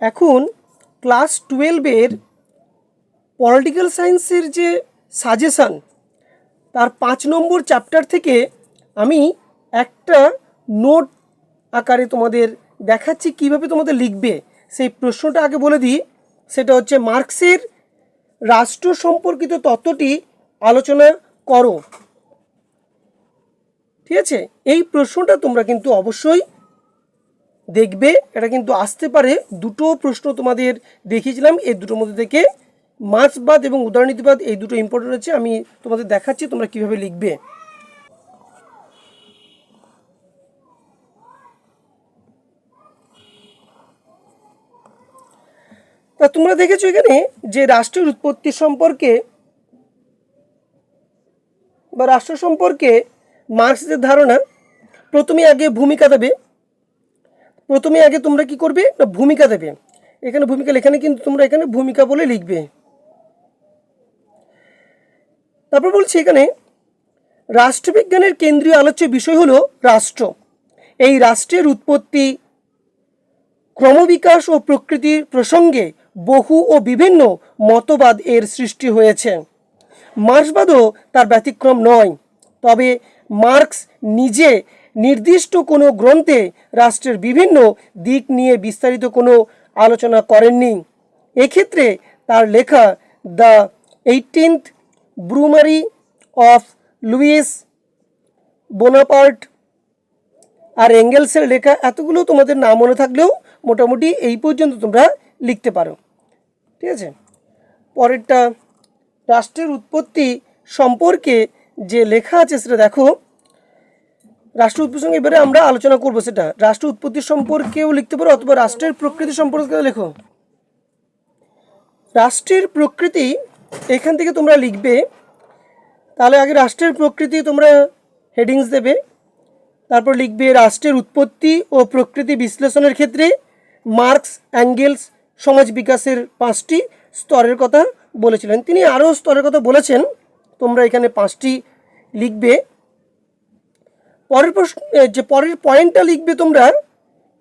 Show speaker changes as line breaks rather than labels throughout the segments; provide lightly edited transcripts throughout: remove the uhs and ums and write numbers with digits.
এখন class 12-এর political সায়েন্সের যে সাজেশান তার 5 নম্বর চ্যাপ্টার থেকে আমি একটা নোট আকারে তোমাদের দেখাচ্ছি কিভাবে তোমাদের লিখবে। সেই প্রশ্নটা আগে বলে দিই, সেটা হচ্ছে মার্কসের রাষ্ট্র সম্পর্কিত তত্ত্বটি আলোচনা করো। ঠিক আছে, এই প্রশ্নটা তোমরা কিন্তু অবশ্যই দেখবে, এটা কিন্তু আসতে পারে। দুটো প্রশ্ন তোমাদের দেখিয়েছিলাম, এই দুটোর মধ্যে থেকে মার্ক্সবাদ এবং উদারনীতিবাদ এই দুটো ইম্পর্টেন্ট হচ্ছে। আমি তোমাদের দেখাচ্ছি তোমরা কিভাবে লিখবে। তা তোমরা দেখেছো এখানে যে রাষ্ট্রের উৎপত্তি সম্পর্কে বা রাষ্ট্র সম্পর্কে মার্ক্সের ধারণা, প্রথমে আগে ভূমিকা দেবে। প্রথমে আগে তোমরা কি করবে না, ভূমিকা দেবে। এখানে ভূমিকা লেখানে কিন্তু তোমরা এখানে ভূমিকা বলে লিখবে। তারপর বলছি এখানে রাষ্ট্রবিজ্ঞানের কেন্দ্রীয় আলোচ্য বিষয় হলো রাষ্ট্র। এই রাষ্ট্রের উৎপত্তি, ক্রমবিকাশ ও প্রকৃতির প্রসঙ্গে বহু ও বিভিন্ন মতবাদ এর সৃষ্টি হয়েছে। মার্ক্সবাদও তার ব্যতিক্রম নয়। তবে মার্ক্স নিজে নির্দিষ্ট কোনো গ্রন্থে রাষ্ট্রের বিভিন্ন দিক নিয়ে বিস্তারিত কোনো আলোচনা করেননি। এক্ষেত্রে তার লেখা the 18th Brumaire of Louis Bonaparte আর এঙ্গেলসের লেখা এতগুলো তোমাদের না মনে থাকলেও মোটামুটি এই পর্যন্ত তোমরা লিখতে পারো। ঠিক আছে, পরেরটা রাষ্ট্রের উৎপত্তি সম্পর্কে যে লেখা আছে সেটা দেখো। রাষ্ট্র উৎপত্তি সঙ্গে এবারে আমরা আলোচনা করব, সেটা রাষ্ট্র উৎপত্তি সম্পর্কেও লিখতে পারো অথবা রাষ্ট্রের প্রকৃতি সম্পর্কে লেখো। রাষ্ট্রের প্রকৃতি এখান থেকে তোমরা লিখবে। তাহলে আগে রাষ্ট্রের প্রকৃতি তোমরা হেডিংস দেবে, তারপর লিখবে রাষ্ট্রের উৎপত্তি ও প্রকৃতি বিশ্লেষণের ক্ষেত্রে মার্ক্স অ্যাঙ্গেলস সমাজ বিকাশের 5টি স্তরের কথা বলেছিলেন। তিনি আরও স্তরের কথা বলেছেন, তোমরা এখানে 5টি লিখবে। পরের প্রশ্ন যে পরের পয়েন্টটা লিখবে তোমরা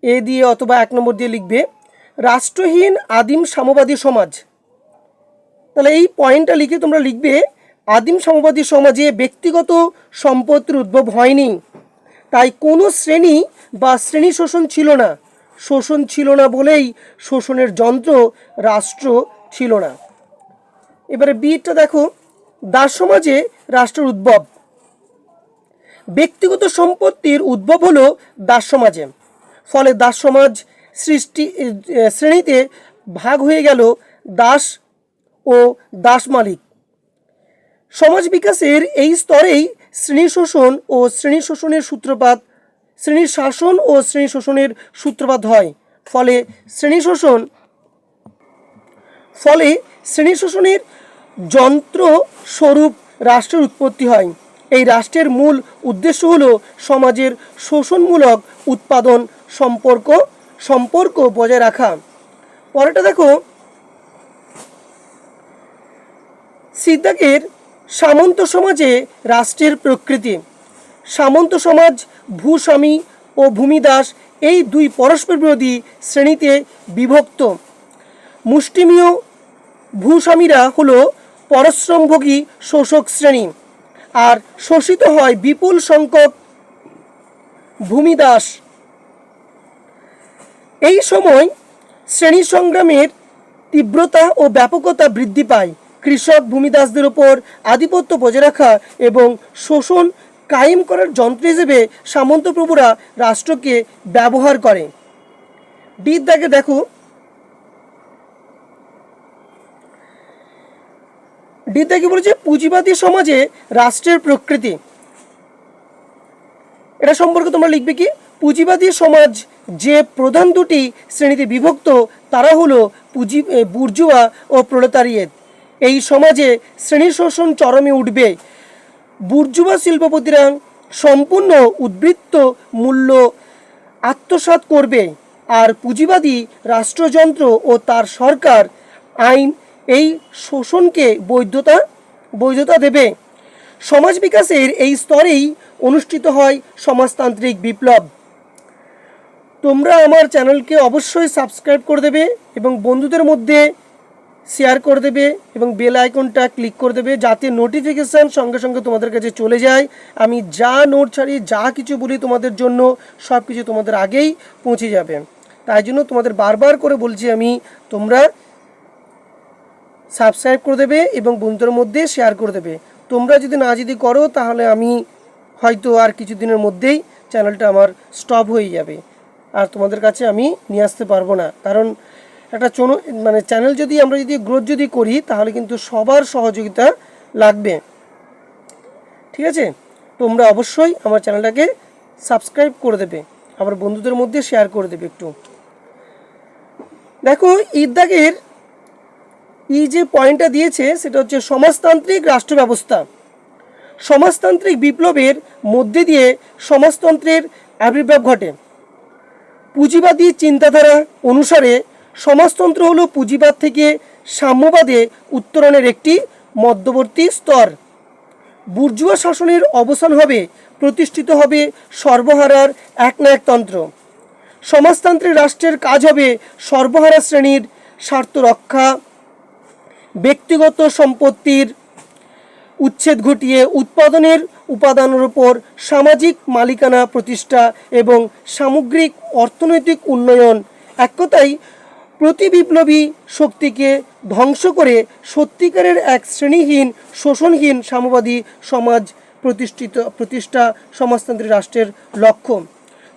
এ দিয়ে অথবা 1 নম্বর দিয়ে লিখবে রাষ্ট্রহীন আদিম সাম্যবাদী সমাজ। তাহলে এই পয়েন্টটা লিখে তোমরা লিখবে আদিম সাম্যবাদী সমাজে ব্যক্তিগত সম্পত্তির উদ্ভব হয়নি, তাই কোনো শ্রেণী বা শ্রেণী শোষণ ছিল না। শোষণ ছিল না বলেই শোষণের যন্ত্র রাষ্ট্র ছিল না। এবারে বিটা দেখো, দাস সমাজে রাষ্ট্রের উদ্ভব। ব্যক্তিগত সম্পত্তির উদ্ভব হলো দাস সমাজে, ফলে দাস সমাজ সৃষ্টি শ্রেণীতে ভাগ হয়ে গেল দাস ও দাস মালিক। সমাজ বিকাশের এই স্তরেই শ্রেণী শোষণ ও শ্রেণী শোষণের সূত্রপাত, শ্রেণীর শাসন ও শ্রেণী শোষণের সূত্রপাত হয়। ফলে শ্রেণী শোষণের যন্ত্র স্বরূপ রাষ্ট্রের উৎপত্তি হয়। এই রাষ্ট্রের মূল উদ্দেশ্য হলো সমাজের শোষণমূলক উৎপাদন সম্পর্ক বজায় রাখা। পরেরটা দেখো, সিদ্ধাকের সামন্ত সমাজে রাষ্ট্রের প্রকৃতি। সামন্ত সমাজ ভূস্বামী ও ভূমিদাস এই দুই পরস্পর বিরোধী শ্রেণীতে বিভক্ত। মুষ্টিমেয় ভূস্বামীরা হলো পরিশ্রমভোগী শোষক শ্রেণী, আর শোষিত হয় বিপুল সংখ্যক ভূমিদাস। এই সময় শ্রেণী সংগ্রামের তীব্রতা ও ব্যাপকতা বৃদ্ধি পায়। কৃষক ভূমিদাসদের উপর আধিপত্য বজায় রাখা এবং শোষণ কায়েম করার যন্ত্র হিসেবে সামন্তপ্রভুরা রাষ্ট্রকে ব্যবহার করে। ডির দাগে দেখো, ডির দাগে বলেছে পুঁজিবাদী সমাজে রাষ্ট্রের প্রকৃতি। এটা সম্পর্কে তোমরা লিখবে কি, পুঁজিবাদী সমাজ যে প্রধান দুটি শ্রেণীতে বিভক্ত তারা হলো বুর্জুয়া ও প্রোলেতারিয়েত। এই সমাজে শ্রেণী শোষণ চরমে উঠবে। বুর্জুয়া শিল্পপতিরা সম্পূর্ণ উদ্বৃত্ত মূল্য আত্মসাৎ করবে, আর পুঁজিবাদী রাষ্ট্রযন্ত্র ও তার সরকার আইন এই শোষণকে বৈধতা দেবে। সমাজ বিকাশের এই স্তরেই অনুষ্ঠিত হয় সমাজতান্ত্রিক বিপ্লব। তোমরা আমার চ্যানেলকে অবশ্যই সাবস্ক্রাইব করে দেবে এবং বন্ধুদের মধ্যে শেয়ার করে দেবে এবং বেল আইকনটা ক্লিক করে দেবে, যাতে নোটিফিকেশান সঙ্গে সঙ্গে তোমাদের কাছে চলে যায়। আমি যা নোট ছাড়ি, যা কিছু বলি তোমাদের জন্য, সব কিছু তোমাদের আগেই পৌঁছে যাবে। তাই জন্য তোমাদের বারবার করে বলছি আমি, তোমরা সাবস্ক্রাইব করে দেবে এবং বন্ধুদের মধ্যে শেয়ার করে দেবে। তোমরা যদি করো তাহলে আমি হয়তো আর কিছুদিনের মধ্যেই চ্যানেলটা আমার স্টপ হয়ে যাবে, আর তোমাদের কাছে আমি নিয়ে আসতে পারবো না। কারণ একটা চ্যানেল যদি আমরা গ্রোথ করি, তাহলে কিন্তু সবার সহযোগিতা লাগবে। ঠিক আছে, তোমরা অবশ্যই আমার চ্যানেলটাকে সাবস্ক্রাইব করে দেবে, আবার বন্ধুদের মধ্যে শেয়ার করে দেবে। একটু দেখো, ইদ্দাগের যে পয়েন্টটা দিয়েছে সেটা হচ্ছে সমাজতান্ত্রিক রাষ্ট্র ব্যবস্থা। সমাজতান্ত্রিক বিপ্লবের মধ্যে দিয়ে সমাজতন্ত্রের আবির্ভাব ঘটে। পুঁজিবাদী চিন্তাধারা অনুসারে সমাজতন্ত্র হলো পুঁজিবাদ থেকে সাম্যবাদে উত্তরণের একটি মধ্যবর্তী স্তর। বুর্জুয়া শাসনের অবসান হবে, প্রতিষ্ঠিত হবে সর্বহারার একনায়কতন্ত্র। সমাজতান্ত্রিক রাষ্ট্রের কাজ হবে সর্বহারা শ্রেণীর স্বার্থ রক্ষা, ব্যক্তিগত সম্পত্তির উচ্ছেদ ঘটিয়ে উৎপাদনের উপাদানের উপর সামাজিক মালিকানা প্রতিষ্ঠা এবং সামগ্রিক অর্থনৈতিক উন্নয়ন। এক কথায় প্রতি বিপ্লবী শক্তিকে ধ্বংস করে সত্যিকারের এক শ্রেণীহীন শোষণহীন সাম্যবাদী সমাজ প্রতিষ্ঠা সমাজতান্ত্রিক রাষ্ট্রের লক্ষ্য।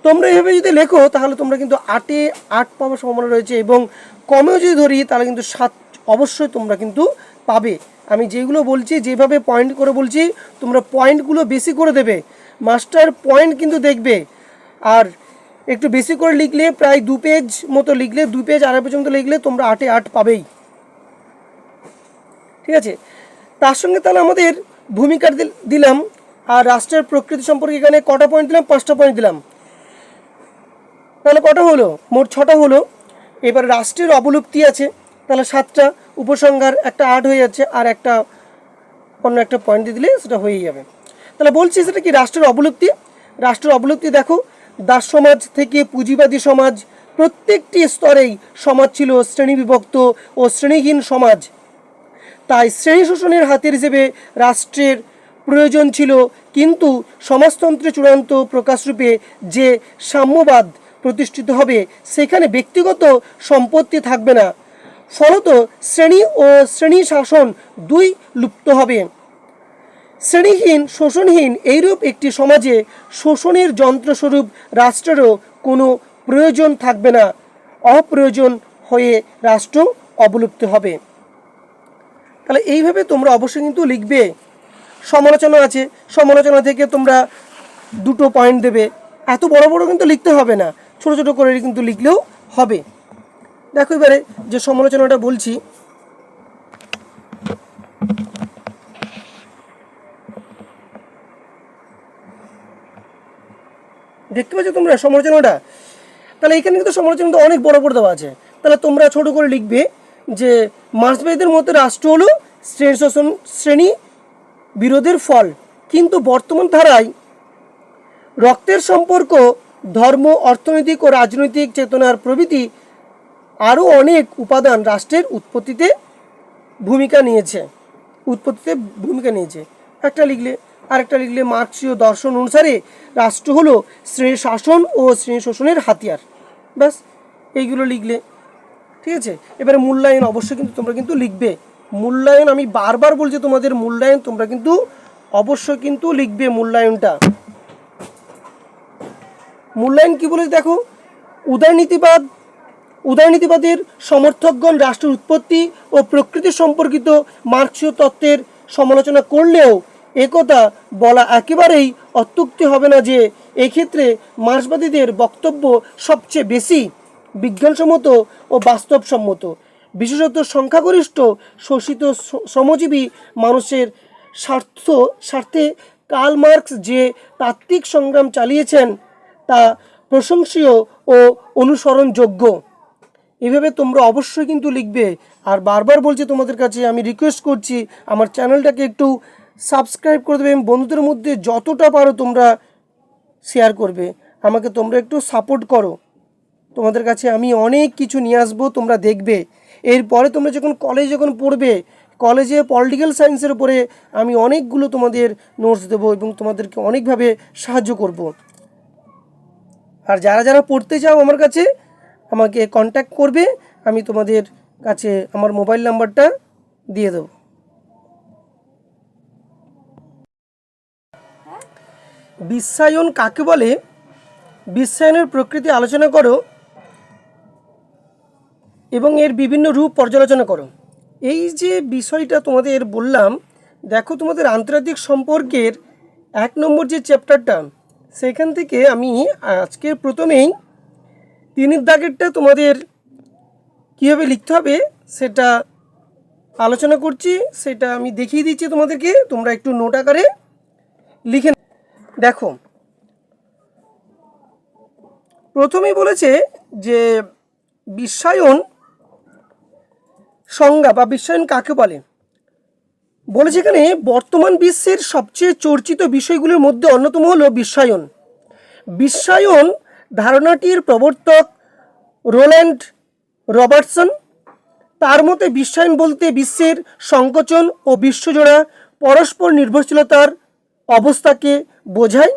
তোমরা এভাবে যদি লেখো তাহলে তোমরা কিন্তু 8-এ 8 পাওয়ার সম্ভাবনা রয়েছে, এবং কমেও যদি ধরি তাহলে কিন্তু 7 অবশ্যই তোমরা কিন্তু পাবে। আমি যেগুলো বলছি, যেভাবে পয়েন্ট করে বলছি, তোমরা পয়েন্টগুলো বেশি করে দেবে। মাস্টার পয়েন্ট কিন্তু দেখবে, আর একটু বেশি করে লিখলে, প্রায় 2 পেজ মতো লিখলে, 2 পেজ আড়াই পর্যন্ত লিখলে তোমরা 8-এ 8 পাবেই। ঠিক আছে, তার সঙ্গে তাহলে আমাদের ভূমিকা দিলাম, আর রাষ্ট্রের প্রকৃতি সম্পর্কে এখানে কটা পয়েন্ট দিলাম? 5টা পয়েন্ট দিলাম। তাহলে কটা হলো? মোট 6টা হলো। এবার রাষ্ট্রের অবলুপ্তি আছে, তাহলে 7টা, উপসংহার একটা 8 হয়ে যাচ্ছে, আর একটা অন্য একটা পয়েন্ট দিয়ে দিলে সেটা হয়ে যাবে। তাহলে বলছি সেটা কি? রাষ্ট্রের অবলুপ্তি। রাষ্ট্রের অবলুপ্তি দেখো, দাস সমাজ থেকে পুঁজিবাদী সমাজ, প্রত্যেকটি স্তরেই সমাজ ছিল শ্রেণীবিভক্ত ও শ্রেণীহীন সমাজ। তাই শ্রেণী শোষণের হাতিয়ার হিসেবে রাষ্ট্রের প্রয়োজন ছিল, কিন্তু সমাজতন্ত্রের চূড়ান্ত প্রকাশরূপে যে সাম্যবাদ প্রতিষ্ঠিত হবে, সেখানে ব্যক্তিগত সম্পত্তি থাকবে না। ফলত শ্রেণী ও শ্রেণী শাসন দুই লুপ্ত হবে। শ্রেণীহীন শোষণহীন এইরূপ একটি সমাজে শোষণের যন্ত্রস্বরূপ রাষ্ট্রেরও কোনো প্রয়োজন থাকবে না। অপ্রয়োজন হয়ে রাষ্ট্র অবলুপ্ত হবে। তাহলে এইভাবে তোমরা অবশ্যই কিন্তু লিখবে। সমালোচনা আছে, সমালোচনা থেকে তোমরা 2টো পয়েন্ট দেবে। এত বড় বড় কিন্তু লিখতে হবে না, ছোট ছোট করে কিন্তু লিখলেও হবে। দেখো এবারে যে সমালোচনাটা বলছি, দেখতে পাচ্ছ তোমরা সমালোচনাটা? তাহলে এখানে কিন্তু সমালোচনাটা অনেক বড় বড় দেওয়া আছে। তাহলে তোমরা ছোট করে লিখবে যে মার্ক্সবাদীদের মতে রাষ্ট্র হলো শ্রেণী বিরোধের ফল, কিন্তু বর্তমান ধারায় রক্তের সম্পর্ক, ধর্ম, অর্থনৈতিক ও রাজনৈতিক চেতনার প্রভৃতি আরও অনেক উপাদান রাষ্ট্রের উৎপত্তিতে ভূমিকা নিয়েছে। একটা লিখলে, আরেকটা লিখলে মার্ক্সীয় দর্শন অনুসারে রাষ্ট্র হলো শ্রেণী শাসন ও শ্রেণী শোষণের হাতিয়ার। ব্যাস, এইগুলো লিখলে। ঠিক আছে, এবারে মূল্যায়ন অবশ্যই কিন্তু তোমরা কিন্তু লিখবে। মূল্যায়ন আমি বারবার বলছি তোমাদের, মূল্যায়ন তোমরা কিন্তু অবশ্যই কিন্তু লিখবে। মূল্যায়ন কি বলে দেখো, উদারনীতিবাদের সমর্থকগণ রাষ্ট্রের উৎপত্তি ও প্রকৃতি সম্পর্কিত মার্ক্সীয় তত্ত্বের সমালোচনা করলেও একথা বলা একেবারেই অত্যুক্তি হবে না যে এক্ষেত্রে মার্ক্সবাদীদের বক্তব্য সবচেয়ে বেশি বিজ্ঞানসম্মত ও বাস্তবসম্মত। বিশেষত সংখ্যাগরিষ্ঠ শোষিত শ্রমজীবী মানুষের স্বার্থে কার্ল মার্ক্স যে তাত্ত্বিক সংগ্রাম চালিয়েছেন তা প্রশংসনীয় ও অনুসরণযোগ্য। এভাবে তোমরা অবশ্যই কিন্তু লিখবে। আর বারবার বলছি তোমাদের কাছে, আমি রিকোয়েস্ট করছি আমার চ্যানেলটাকে একটু সাবস্ক্রাইব করে দেবে, বন্ধুদের মধ্যে যতটা পারো তোমরা শেয়ার করবে। আমাকে তোমরা একটু সাপোর্ট করো। তোমাদের কাছে আমি অনেক কিছু নিয়ে আসবো, তোমরা দেখবে। এরপরে তোমরা যখন যখন পড়বে, কলেজে পলিটিক্যাল সায়েন্সের উপরে আমি অনেকগুলো তোমাদের নোটস দেবো এবং তোমাদেরকে অনেকভাবে সাহায্য করব। আর যারা যারা পড়তে চাও আমার কাছে, আমাকে কন্ট্যাক্ট করবে, আমি তোমাদের কাছে আমার মোবাইল নাম্বারটা দিয়ে দেবো। বিশ্বায়ন কাকে বলে, বিশ্বায়নের প্রকৃতি আলোচনা করো এবং এর বিভিন্ন রূপ পর্যালোচনা করো। এই যে বিষয়টা তোমাদের বললাম, দেখো তোমাদের আন্তর্জাতিক সম্পর্কের 1 নম্বর যে চ্যাপ্টারটা, সেখান থেকে আমি আজকের প্রথমেই 3 দাগেরটা তোমাদের কীভাবে লিখতে হবে সেটা আলোচনা করছি, সেটা আমি দেখিয়ে দিচ্ছি তোমাদেরকে, তোমরা একটু নোট আকারে লিখে দেখো। প্রথমেই বলেছে যে বিশ্বায়ন সংজ্ঞা বা বিশ্বায়ন কাকে বলে। বলেছে এখানে বর্তমান বিশ্বের সবচেয়ে চর্চিত বিষয়গুলির মধ্যে অন্যতম হলো বিশ্বায়ন। বিশ্বায়ন ধারণাটির প্রবর্তক রোল্যান্ড রবার্টসন। তার মতে বিশ্বায়ন বলতে বিশ্বের সংকোচন ও বিশ্বজোড়া পরস্পর নির্ভরশীলতার অবস্থাকে বোঝায়।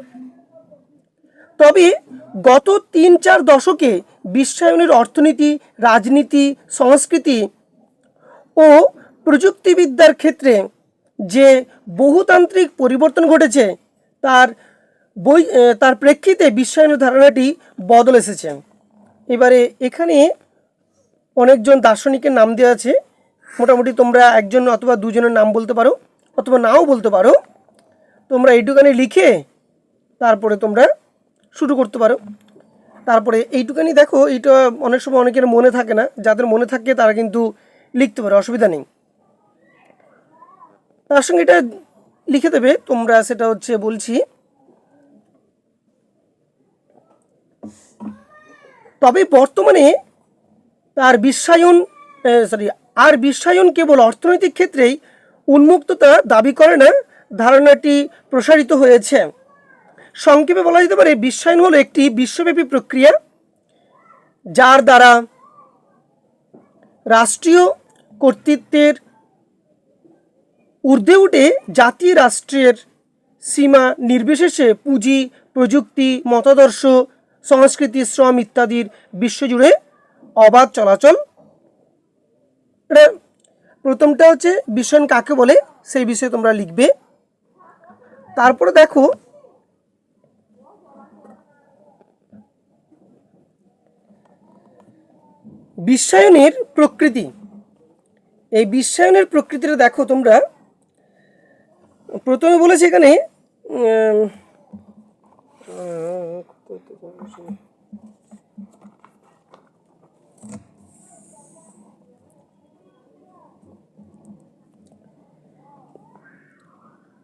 তবে গত 3-4 দশকে বিশ্বায়নের অর্থনীতি, রাজনীতি, সংস্কৃতি ও প্রযুক্তিবিদ্যার ক্ষেত্রে যে বহুতান্ত্রিক পরিবর্তন ঘটেছে তার প্রেক্ষিতে বিশ্বায়নের ধারণাটি বদল এসেছে। এবারে এখানে অনেকজন দার্শনিকের নাম দেওয়া আছে, মোটামুটি তোমরা একজন অথবা দুজনের নাম বলতে পারো অথবা নাও বলতে পারো। তোমরা এইটুখানি লিখে তারপরে তোমরা শুরু করতে পারো। তারপরে এইটুখানি দেখো, এইটা অনেক সময় অনেকের মনে থাকে না, যাদের মনে থাকে তারা কিন্তু লিখতে পারো, অসুবিধা নেই। তার সঙ্গে এটা লিখে দেবে তোমরা, সেটা হচ্ছে বলছি। তবে বর্তমানে বিশ্বায়ন কেবল অর্থনৈতিক ক্ষেত্রেই উন্মুক্ততা দাবি করে না, ধারণাটি প্রসারিত হয়েছে। সংক্ষেপে বলা যেতে পারে বিশ্বায়ন হলো একটি বিশ্বব্যাপী প্রক্রিয়া যার দ্বারা রাষ্ট্রীয় কর্তৃত্বের ঊর্ধ্বে উঠে জাতি রাষ্ট্রের সীমা নির্বিশেষে পুঁজি, প্রযুক্তি, মতাদর্শ, সংস্কৃতি, শ্রম ইত্যাদির বিশ্বজুড়ে অবাধ চলাচল। এটা প্রথমটা হচ্ছে বিশ্বায়ন কাকে বলে, সেই বিষয়ে তোমরা লিখবে। তারপরে দেখো বিশ্বায়নের প্রকৃতি। এই বিশ্বায়নের প্রকৃতিটা দেখো তোমরা, প্রথমে বলেছে এখানে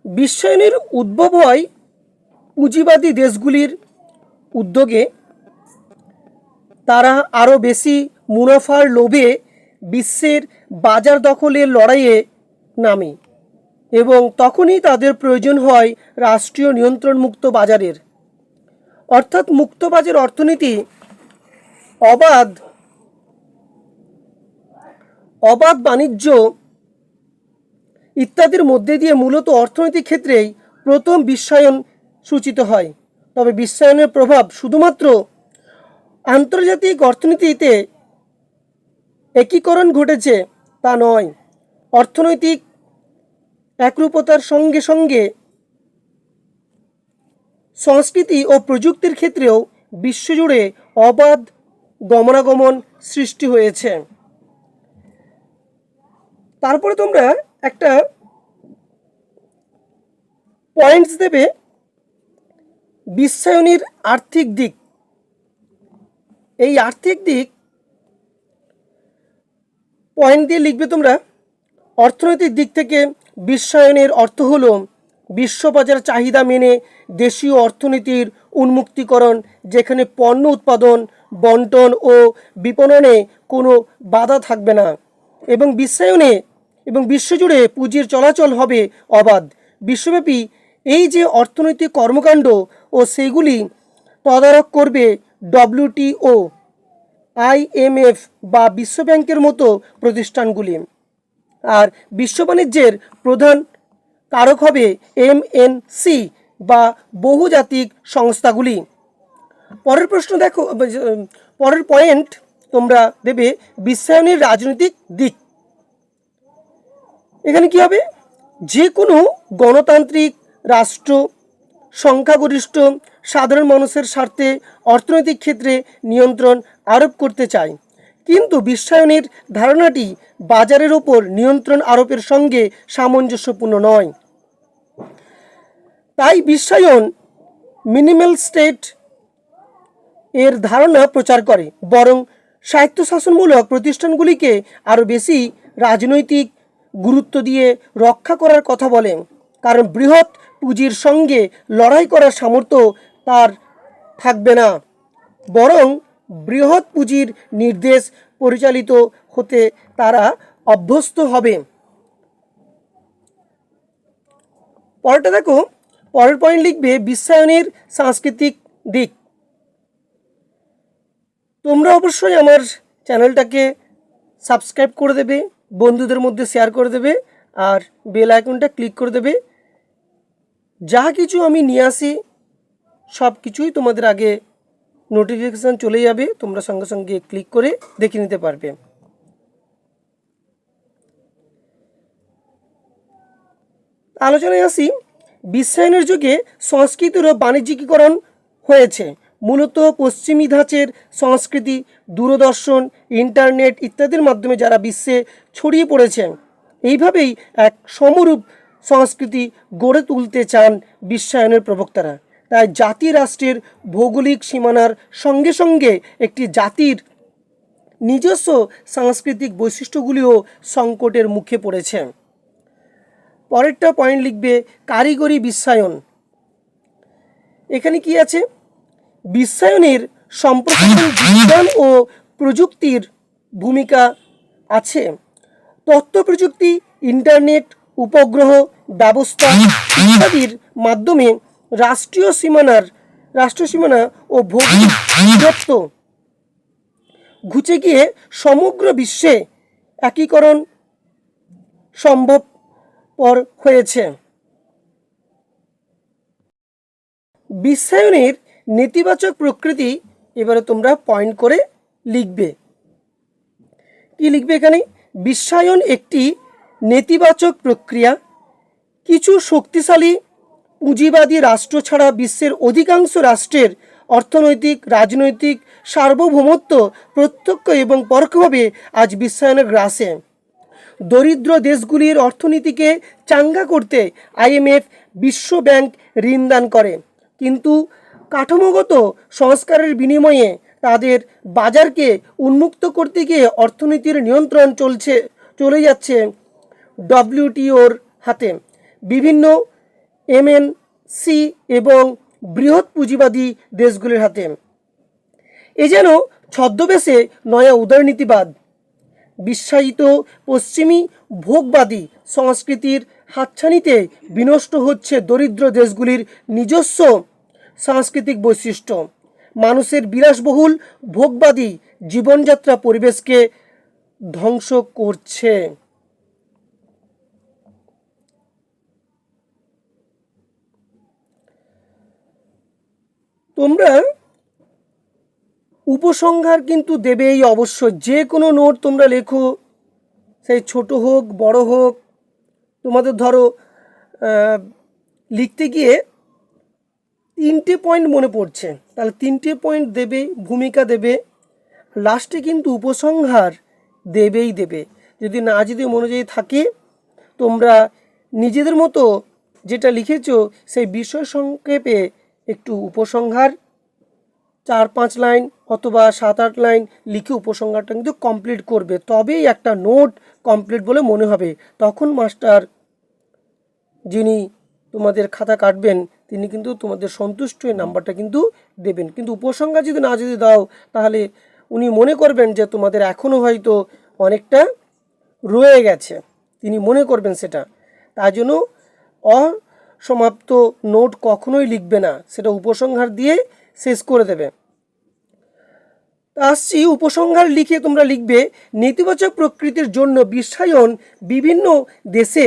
বিশ্বায়নের উদ্ভব হয় পুঁজিবাদী দেশগুলির উদ্যোগে। তারা আরও বেশি মুনাফার লোভে বিশ্বের বাজার দখলের লড়াইয়ে নামে এবং তখনই তাদের প্রয়োজন হয় রাষ্ট্রীয় নিয়ন্ত্রণমুক্ত বাজারের, অর্থাৎ মুক্ত বাজার অর্থনীতি অবাধ বাণিজ্য ইত্যাদির মধ্যে দিয়ে মূলত অর্থনৈতিক ক্ষেত্রেই প্রথম বিশ্বায়ন সূচিত হয়। তবে বিশ্বায়নের প্রভাব শুধুমাত্র আন্তর্জাতিক অর্থনীতিতে একীকরণ ঘটেছে তা নয়, অর্থনৈতিক একরূপতার সঙ্গে সঙ্গে সংস্কৃতি ও প্রযুক্তির ক্ষেত্রেও বিশ্বজুড়ে অবাধ গমনাগমন সৃষ্টি হয়েছে। তারপরে তোমরা একটা পয়েন্টস দেবে বিশ্বায়নের আর্থিক দিক। এই আর্থিক দিক পয়েন্ট দিয়ে লিখবে তোমরা। অর্থনৈতিক দিক থেকে বিশ্বায়নের অর্থ হলো বিশ্ববাজার চাহিদা মেনে দেশীয় অর্থনীতির উন্মুক্তীকরণ, যেখানে পণ্য উৎপাদন, বন্টন ও বিপণনে কোনো বাধা থাকবে না এবং বিশ্বজুড়ে পুঁজির চলাচল হবে অবাধ। বিশ্বব্যাপী এই যে অর্থনৈতিক কর্মকাণ্ড ও সেগুলি তদারক করবে WTO IMF বা বিশ্বব্যাংকের মতো প্রতিষ্ঠানগুলি। আর বিশ্ব বাণিজ্যের প্রধান কারক হবে MNC বা বহুজাতিক সংস্থাগুলি। পরের প্রশ্ন দেখো, পরের পয়েন্ট তোমরা দেবে বিশ্বায়নের রাজনৈতিক দিক। এখানে কি হবে, যে কোনো গণতান্ত্রিক রাষ্ট্র সংখ্যাগরিষ্ঠ সাধারণ মানুষের স্বার্থে অর্থনৈতিক ক্ষেত্রে নিয়ন্ত্রণ আরোপ করতে চায়, কিন্তু বিশ্বায়নের ধারণাটি বাজারের ওপর নিয়ন্ত্রণ আরোপের সঙ্গে সামঞ্জস্যপূর্ণ নয়। তাই বিশ্বায়ন মিনিমাল স্টেট এর ধারণা প্রচার করে, বরং স্বায়ত্তশাসনমূলক প্রতিষ্ঠানগুলিকে আরও বেশি রাজনৈতিক গুরুত্ব দিয়ে রক্ষা করার কথা বলে, কারণ বৃহৎ পুঁজির সঙ্গে লড়াই করার সামর্থ্য তার থাকবে না, বরং বৃহৎ পুঁজির নির্দেশ পরিচালিত হতে তারা অভ্যস্ত হবে। পরেরটা দেখো, পরের পয়েন্ট লিখবে বিশ্বায়নের সাংস্কৃতিক দিক। তোমরা অবশ্যই আমার চ্যানেলটাকে সাবস্ক্রাইব করে দেবে, বন্ধুদের মধ্যে শেয়ার করে দেবে, আর বেল আইকনটা ক্লিক করে দেবে। যা কিছু আমি নিয়ে আসি সব কিছুই তোমাদের আগে নোটিফিকেশান চলে যাবে, তোমরা সঙ্গে সঙ্গে ক্লিক করে দেখে নিতে পারবে। আলোচনায় আসি, বিশ্বায়নের যুগে সংস্কৃতিরও বাণিজ্যিকীকরণ হয়েছে। মূলত পশ্চিমী ধাঁচের সংস্কৃতি, দূরদর্শন, ইন্টারনেট ইত্যাদির মাধ্যমে যারা বিশ্বে ছড়িয়ে পড়েছে, এইভাবেই এক সমরূপ সংস্কৃতি গড়ে তুলতে চান বিশ্বায়নের প্রবক্তারা। তাই জাতি রাষ্ট্রের ভৌগোলিক সীমানার সঙ্গে সঙ্গে একটি জাতির নিজস্ব সাংস্কৃতিক বৈশিষ্ট্যগুলিও সংকটের মুখে পড়েছে। পরেরটা পয়েন্ট লিখবে কারিগরি বিশ্বায়ন। এখানে কি আছে, বিশ্বায়নের সম্প্রসারণ বিজ্ঞান ও প্রযুক্তির ভূমিকা আছে। তথ্য প্রযুক্তি, ইন্টারনেট, উপগ্রহ ব্যবস্থা ইত্যাদির মাধ্যমে রাষ্ট্রীয় সীমানা ও ভৌগোলিক দূরত্ব ঘুচে গিয়ে সমগ্র বিশ্বে একীকরণ সম্ভবপর হয়েছে। বিশ্বায়নের নেতিবাচক প্রকৃতি এবারে তোমরা পয়েন্ট করে লিখবে। কি লিখবে এখানে, বিশ্বায়ন একটি নেতিবাচক প্রক্রিয়া। কিছু শক্তিশালী পুঁজিবাদী রাষ্ট্র ছাড়া বিশ্বের অধিকাংশ রাষ্ট্রের অর্থনৈতিক রাজনৈতিক সার্বভৌমত্ব প্রত্যক্ষ এবং পরোক্ষভাবে আজ বিশ্বায়নের গ্রাসে। দরিদ্র দেশগুলির অর্থনীতিকে চাঙ্গা করতে IMF, বিশ্ব ব্যাংক ঋণ দান করে, কিন্তু কাঠামোগত সংস্কারের বিনিময়ে তাদের বাজারকে উন্মুক্ত করতে গিয়ে অর্থনীতির নিয়ন্ত্রণ চলে যাচ্ছে WTOর হাতে, বিভিন্ন MNC এবং বৃহৎ পুঁজিবাদী দেশগুলির হাতে। এ যেন ছদ্মবেশে নয়া উদারনীতিবাদ। বিশ্বায়িত পশ্চিমী ভোগবাদী সংস্কৃতির হাতছানিতে বিনষ্ট হচ্ছে দরিদ্র দেশগুলির নিজস্ব সাংস্কৃতিক বৈশিষ্ট্য। মানুষের বিলাসবহুল ভোগবাদী জীবনযাত্রা পরিবেশকে ধ্বংস করছে। তোমরা উপসংহার কিন্তু দেবেই অবশ্যই। যে কোনো নোট তোমরা লেখো, সেই ছোট হোক বড় হোক, তোমাদের ধরো লিখতে গিয়ে 3টে পয়েন্ট মনে পড়ছে, তাহলে 3টে পয়েন্ট দেবে, ভূমিকা দেবে, লাস্টে কিন্তু উপসংহার দেবেই দেবে। যদি মনোযোগী থাকে, তোমরা নিজেদের মতো যেটা লিখেছো সেই বিষয় সংক্ষেপে একটু উপসংহার 4-5 লাইন অথবা 7-8 লাইন লিখে উপসংহারটা কিন্তু কমপ্লিট করবে, তবেই একটা নোট কমপ্লিট বলে মনে হবে। তখন মাস্টার যিনি তোমাদের খাতা কাটবেন তিনি কিন্তু তোমাদের সন্তুষ্ট হয়ে নাম্বারটা কিন্তু দেবেন। কিন্তু উপসংহার যদি দাও তাহলে উনি মনে করবেন যে তোমাদের এখনও হয়তো অনেকটা রয়ে গেছে, তিনি মনে করবেন সেটা। তাই জন্য অসমাপ্ত নোট কখনোই লিখবে না, সেটা উপসংহার দিয়ে শেষ করে দেবে। তা আসছি উপসংহার লিখে তোমরা লিখবে নেতিবাচক প্রকৃতির জন্য বিশ্বায়ন বিভিন্ন দেশে